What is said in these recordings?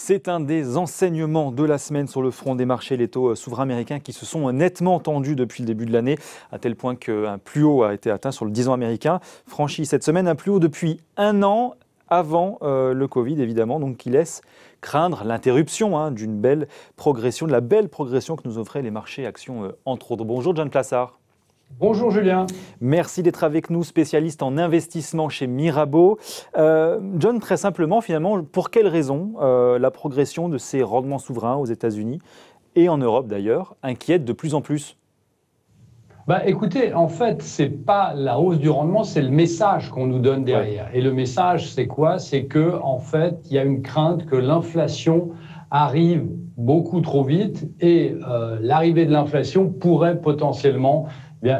C'est un des enseignements de la semaine sur le front des marchés, les taux souverains américains qui se sont nettement tendus depuis le début de l'année, à tel point qu'un plus haut a été atteint sur le 10 ans américain, franchi cette semaine un plus haut depuis un an avant le Covid évidemment, donc qui laisse craindre l'interruption d'une belle progression, de la belle progression que nous offraient les marchés actions entre autres. Bonjour John Plassard. Bonjour Julien. Merci d'être avec nous, spécialiste en investissement chez Mirabeau. John, très simplement, finalement, pour quelles raisons la progression de ces rendements souverains aux États-Unis et en Europe d'ailleurs inquiète de plus en plus ? Écoutez, en fait, ce n'est pas la hausse du rendement, c'est le message qu'on nous donne derrière. Ouais. Et le message, c'est quoi ? C'est qu'en fait, il y a une crainte que l'inflation arrive beaucoup trop vite et l'arrivée de l'inflation pourrait potentiellement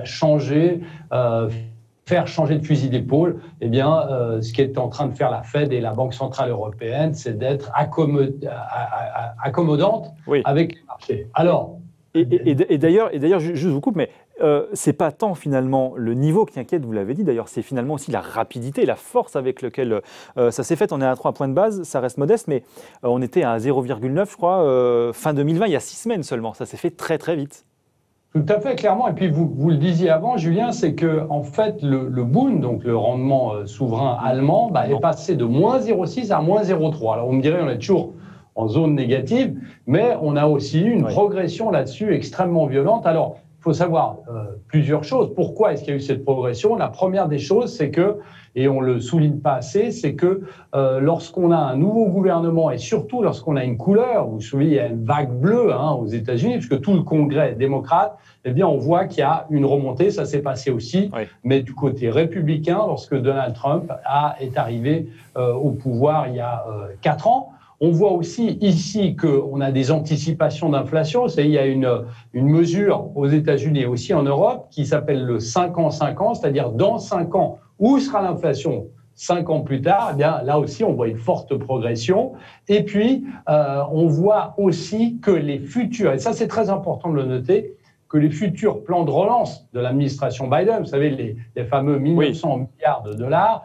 changer, faire changer de fusil d'épaule. Ce qui est en train de faire la Fed et la Banque Centrale Européenne, c'est d'être accommodante avec les marchés. Alors, et d'ailleurs, je vous coupe, mais c'est pas tant finalement le niveau qui inquiète, vous l'avez dit d'ailleurs, c'est finalement aussi la rapidité, la force avec laquelle ça s'est fait. On est à 3 points de base, ça reste modeste, mais on était à 0,9 je crois, fin 2020, il y a 6 semaines seulement. Ça s'est fait très très vite. Tout à fait, clairement. Et puis, vous le disiez avant, Julien, c'est que en fait, le Bund, donc le rendement souverain allemand, est passé de moins 0,6 à moins 0,3. Alors, vous me direz, on est toujours en zone négative, mais on a aussi eu une progression là-dessus extrêmement violente. Alors, il faut savoir plusieurs choses. Pourquoi est-ce qu'il y a eu cette progression ? La première des choses, c'est que, et on ne le souligne pas assez, c'est que lorsqu'on a un nouveau gouvernement et surtout lorsqu'on a une couleur, vous vous souvenez, il y a une vague bleue aux États-Unis, puisque tout le Congrès est démocrate, on voit qu'il y a une remontée. Ça s'est passé aussi, mais du côté républicain, lorsque Donald Trump est arrivé au pouvoir il y a 4 ans. On voit aussi ici qu'on a des anticipations d'inflation. Il y a une mesure aux États-Unis et aussi en Europe qui s'appelle le 5 ans, 5 ans, c'est-à-dire dans 5 ans, où sera l'inflation 5 ans plus tard, là aussi, on voit une forte progression. Et puis, on voit aussi que les futurs, et ça c'est très important de le noter, que les futurs plans de relance de l'administration Biden, vous savez, les fameux 1900 milliards de dollars,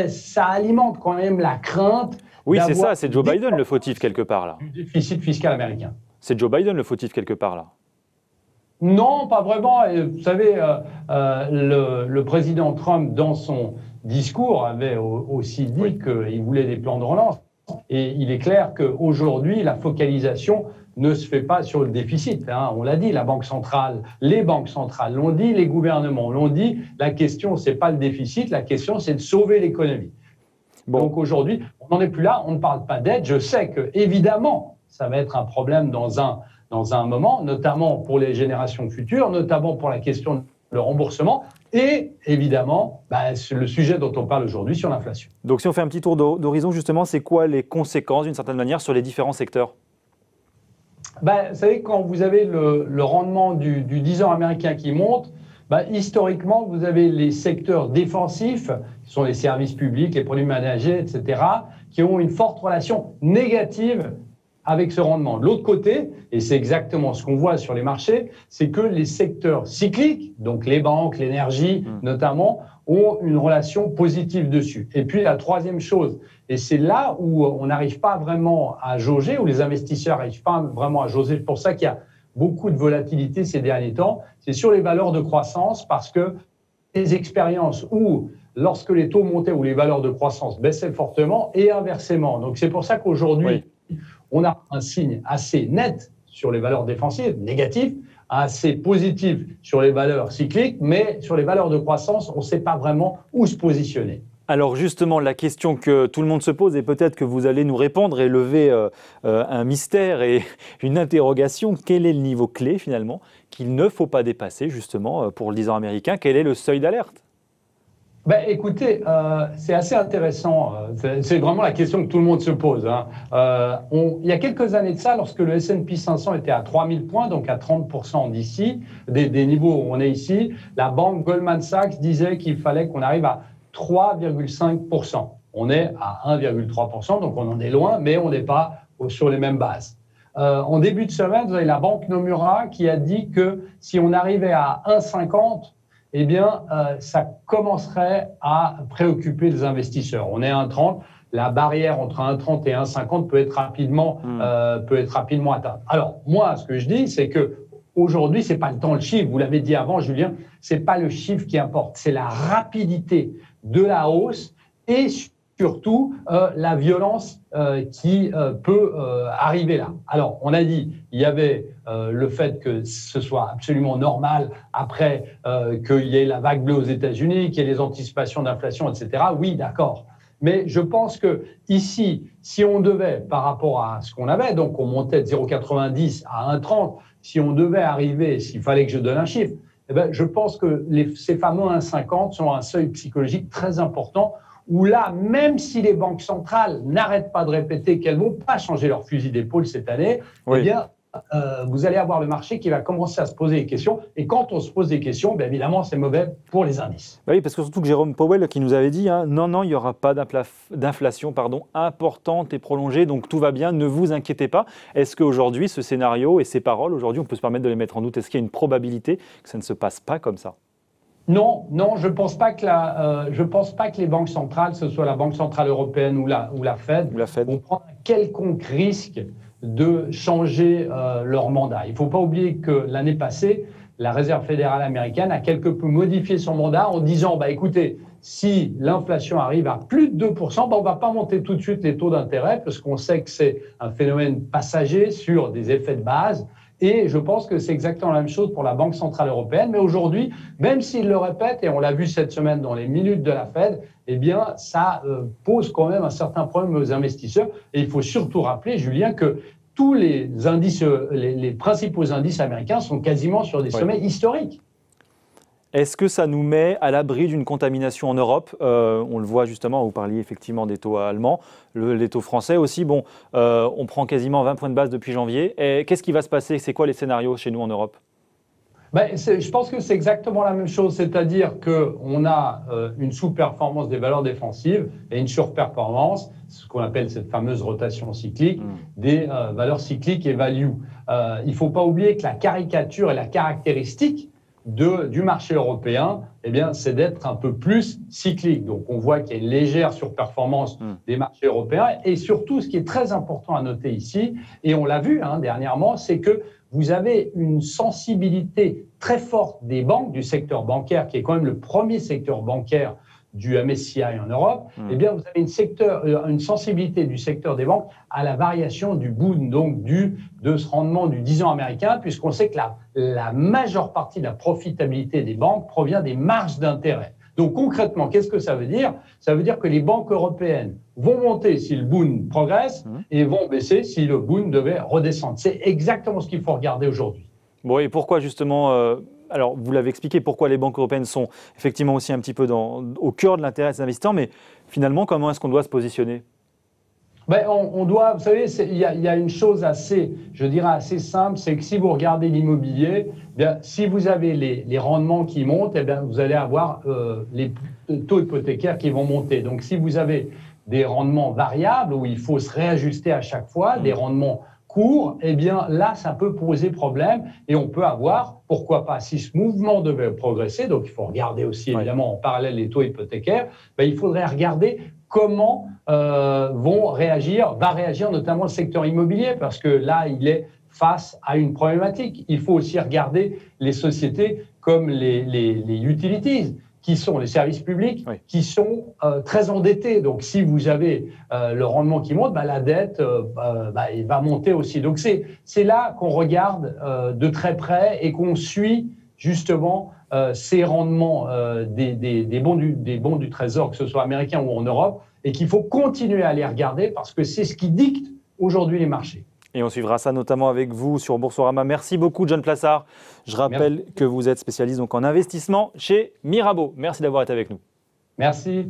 ça alimente quand même la crainte. Oui, c'est ça, c'est Joe Biden le fautif quelque part là. Du déficit fiscal américain. C'est Joe Biden le fautif quelque part là. Non, pas vraiment. Vous savez, le président Trump, dans son discours, avait aussi dit qu'il voulait des plans de relance. Et il est clair qu'aujourd'hui, la focalisation ne se fait pas sur le déficit. On l'a dit, la Banque centrale, les banques centrales l'ont dit, les gouvernements l'ont dit. La question, ce n'est pas le déficit, la question, c'est de sauver l'économie. Bon. Donc aujourd'hui, on n'en est plus là, on ne parle pas d'aide. Je sais que, évidemment, ça va être un problème dans un moment, notamment pour les générations futures, notamment pour la question de le remboursement et, évidemment, le sujet dont on parle aujourd'hui sur l'inflation. Donc si on fait un petit tour d'horizon, justement, c'est quoi les conséquences, d'une certaine manière, sur les différents secteurs ? Vous savez, quand vous avez le rendement du 10 ans américain qui monte, historiquement, vous avez les secteurs défensifs, qui sont les services publics, les produits managés, etc., qui ont une forte relation négative avec ce rendement. De l'autre côté, et c'est exactement ce qu'on voit sur les marchés, c'est que les secteurs cycliques, donc les banques, l'énergie notamment, ont une relation positive dessus. Et puis la troisième chose, et c'est là où on n'arrive pas vraiment à jauger, où les investisseurs n'arrivent pas vraiment à jauger, c'est pour ça qu'il y a beaucoup de volatilité ces derniers temps, c'est sur les valeurs de croissance, parce que les expériences où, lorsque les taux montaient, où les valeurs de croissance baissaient fortement, et inversement. Donc c'est pour ça qu'aujourd'hui, on a un signe assez net sur les valeurs défensives, négatif, assez positif sur les valeurs cycliques, mais sur les valeurs de croissance, on ne sait pas vraiment où se positionner. Alors justement, la question que tout le monde se pose, et peut-être que vous allez nous répondre et lever un mystère et une interrogation, quel est le niveau clé finalement qu'il ne faut pas dépasser justement pour le 10 ans américain ? Quel est le seuil d'alerte ? Écoutez, c'est assez intéressant. C'est vraiment la question que tout le monde se pose. Il y a quelques années de ça, lorsque le S&P 500 était à 3000 points, donc à 30% d'ici, des niveaux où on est ici, la banque Goldman Sachs disait qu'il fallait qu'on arrive à 3,5%. On est à 1,3%, donc on en est loin, mais on n'est pas sur les mêmes bases. En début de semaine, vous avez la banque Nomura qui a dit que si on arrivait à 1,50, ça commencerait à préoccuper les investisseurs. On est à 1,30. la barrière entre 1,30 et 1,50 peut être rapidement atteinte. Alors, moi, ce que je dis, c'est que aujourd'hui, ce n'est pas tant le chiffre, vous l'avez dit avant, Julien, ce n'est pas le chiffre qui importe, c'est la rapidité de la hausse et surtout la violence qui peut arriver là. Alors, on a dit, il y avait le fait que ce soit absolument normal après qu'il y ait la vague bleue aux États-Unis, qu'il y ait les anticipations d'inflation, etc. Oui, d'accord. Mais je pense que ici, si on devait, par rapport à ce qu'on avait, donc on montait de 0,90 à 1,30, si on devait arriver, s'il fallait que je donne un chiffre, eh bien, je pense que ces fameux 1,50 sont un seuil psychologique très important où là, même si les banques centrales n'arrêtent pas de répéter qu'elles ne vont pas changer leur fusil d'épaule cette année, oui. Eh bien, vous allez avoir le marché qui va commencer à se poser des questions. Et quand on se pose des questions, bien évidemment, c'est mauvais pour les indices. Oui, parce que surtout que Jérôme Powell qui nous avait dit non, il n'y aura pas d'inflation importante et prolongée, donc tout va bien, ne vous inquiétez pas. Est-ce qu'aujourd'hui, ce scénario et ces paroles, aujourd'hui, on peut se permettre de les mettre en doute? Est-ce qu'il y a une probabilité que ça ne se passe pas comme ça? Non, je ne pense pas que les banques centrales, que ce soit la Banque centrale européenne ou la Fed, vont prendre un quelconque risque de changer leur mandat. Il ne faut pas oublier que l'année passée, la Réserve fédérale américaine a quelque peu modifié son mandat en disant écoutez, si l'inflation arrive à plus de 2%, on ne va pas monter tout de suite les taux d'intérêt parce qu'on sait que c'est un phénomène passager sur des effets de base. Et je pense que c'est exactement la même chose pour la Banque centrale européenne. Mais aujourd'hui, même s'ils le répètent, et on l'a vu cette semaine dans les minutes de la Fed, eh bien, ça pose quand même un certain problème aux investisseurs. Et il faut surtout rappeler, Julien, que tous les indices, les principaux indices américains sont quasiment sur des sommets historiques. Est-ce que ça nous met à l'abri d'une contamination en Europe? On le voit justement, vous parliez effectivement des taux allemands, les taux français aussi. Bon, on prend quasiment 20 points de base depuis janvier. Qu'est-ce qui va se passer? C'est quoi les scénarios chez nous en Europe? Je pense que c'est exactement la même chose, c'est-à-dire qu'on a une sous-performance des valeurs défensives et une surperformance, ce qu'on appelle cette fameuse rotation cyclique, des valeurs cycliques et value. Il ne faut pas oublier que la caricature et la caractéristique du marché européen, eh bien, c'est d'être un peu plus cyclique. Donc, on voit qu'il y a une légère surperformance des marchés européens. Et surtout, ce qui est très important à noter ici, et on l'a vu dernièrement, c'est que vous avez une sensibilité très forte des banques, du secteur bancaire, qui est quand même le premier secteur bancaire du MSCI en Europe, eh bien, vous avez une sensibilité du secteur des banques à la variation du Bund, donc de ce rendement du 10 ans américain, puisqu'on sait que la majeure partie de la profitabilité des banques provient des marges d'intérêt. Donc concrètement, qu'est-ce que ça veut dire? Ça veut dire que les banques européennes vont monter si le Bund progresse et vont baisser si le Bund devait redescendre. C'est exactement ce qu'il faut regarder aujourd'hui. Bon, et pourquoi justement alors, vous l'avez expliqué, pourquoi les banques européennes sont effectivement aussi un petit peu au cœur de l'intérêt des investisseurs, mais finalement, comment est-ce qu'on doit se positionner? On doit, vous savez, il y a une chose assez simple, c'est que si vous regardez l'immobilier, si vous avez les rendements qui montent, eh bien, vous allez avoir les taux hypothécaires qui vont monter. Donc, si vous avez des rendements variables où il faut se réajuster à chaque fois, des rendements court, eh bien là, ça peut poser problème et on peut avoir, pourquoi pas, si ce mouvement devait progresser, donc il faut regarder aussi évidemment en parallèle les taux hypothécaires, il faudrait regarder comment va réagir notamment le secteur immobilier parce que là, il est face à une problématique. Il faut aussi regarder les sociétés comme les utilities, qui sont les services publics, qui sont très endettés. Donc, si vous avez le rendement qui monte, la dette il va monter aussi. Donc, c'est là qu'on regarde de très près et qu'on suit justement ces rendements des bons du Trésor, que ce soit américain ou en Europe, et qu'il faut continuer à les regarder parce que c'est ce qui dicte aujourd'hui les marchés. Et on suivra ça notamment avec vous sur Boursorama. Merci beaucoup, John Plassard. Je rappelle que vous êtes spécialiste en investissement chez Mirabaud. Merci d'avoir été avec nous. Merci.